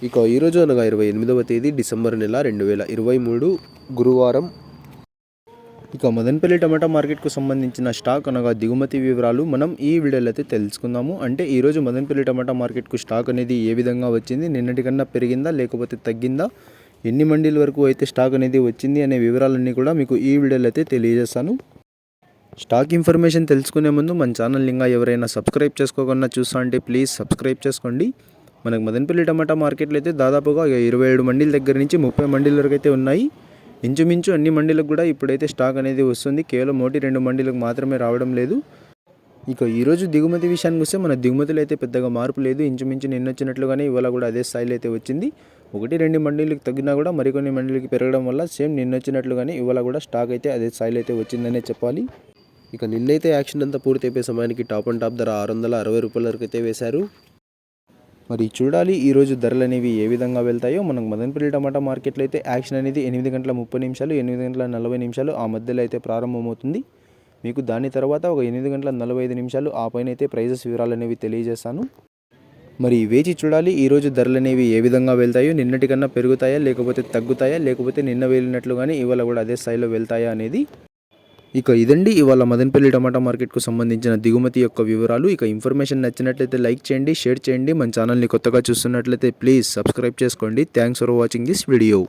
ఇక ఈరోజు అనగా 28వ తేదీ డిసెంబర్ నెల 2023 గురువారం. ఇక మదనపల్లి టమాటా మార్కెట్కు సంబంధించిన స్టాక్ అనగా దిగుమతి వివరాలు మనం ఈ వీడియోలో అయితే తెలుసుకుందాము. అంటే ఈరోజు మదనపల్లి టమాటా మార్కెట్కు స్టాక్ అనేది ఏ విధంగా వచ్చింది, నిన్నటి కన్నా పెరిగిందా లేకపోతే తగ్గిందా, ఎన్ని మండీల వరకు అయితే స్టాక్ అనేది వచ్చింది అనే వివరాలన్నీ కూడా మీకు ఈ వీడియోలో అయితే తెలియజేస్తాను. స్టాక్ ఇన్ఫర్మేషన్ తెలుసుకునే ముందు మన ఛానల్ ఇంకా ఎవరైనా సబ్స్క్రైబ్ చేసుకోకుండా చూస్తా అంటే ప్లీజ్ సబ్స్క్రైబ్ చేసుకోండి. మనకు మదనపల్లి టమాటా మార్కెట్లో అయితే దాదాపుగా 27 మండీల దగ్గర నుంచి 30 మండీల వరకు అయితే ఉన్నాయి. ఇంచుమించు అన్ని మండీలకు కూడా ఇప్పుడైతే స్టాక్ అనేది వస్తుంది. కేవలం 1-2 మండీలకు మాత్రమే రావడం లేదు. ఇక ఈరోజు దిగుమతి విషయానికి వస్తే మన దిగుమతులు అయితే పెద్దగా మార్పు లేదు. ఇంచుమించు నిన్న వచ్చినట్లుగానే ఇవాళ కూడా అదే స్థాయిలో అయితే వచ్చింది. 1-2 మండీలకు తగ్గినా కూడా మరికొన్ని మండీలకి పెరగడం వల్ల సేమ్ నిన్న వచ్చినట్లుగానే ఇవాళ కూడా స్టాక్ అయితే అదే స్థాయిలో అయితే వచ్చిందనే చెప్పాలి. ఇక నిన్నైతే యాక్షన్ అంతా పూర్తి అయిపోయే సమయానికి టాప్ అండ్ టాప్ ధర 660 రూపాయల వరకు అయితే వేశారు. మరి చూడాలి ఈరోజు ధరలు అనేవి ఏ విధంగా వెళ్తాయో. మనకు మదనపల్లి టమాటా మార్కెట్లో అయితే యాక్షన్ అనేది 8:30 8:40 ఆ మధ్యలో అయితే ప్రారంభమవుతుంది. మీకు దాని తర్వాత ఒక 8:45 ఆ పైన అయితే ప్రైజెస్ వివరాలు అనేవి తెలియజేస్తాను. మరి వేచి చూడాలి ఈరోజు ధరలు అనేవి ఏ విధంగా వెళ్తాయో. నిన్నటి కన్నా పెరుగుతాయా లేకపోతే తగ్గుతాయా, లేకపోతే నిన్న వెళ్ళినట్లుగానే ఇవాళ కూడా అదే స్థాయిలో వెళ్తాయా అనేది. ఇక ఇదండి ఇవాళ మదనపల్లి టమాటా మార్కెట్కు సంబంధించిన దిగుమతి యొక్క వివరాలు. ఇక ఇన్ఫర్మేషన్ నచ్చినట్లయితే లైక్ చేయండి, షేర్ చేయండి. మన ఛానల్ని కొత్తగా చూస్తున్నట్లయితే ప్లీజ్ సబ్స్క్రైబ్ చేసుకోండి. Thanks for watching this video.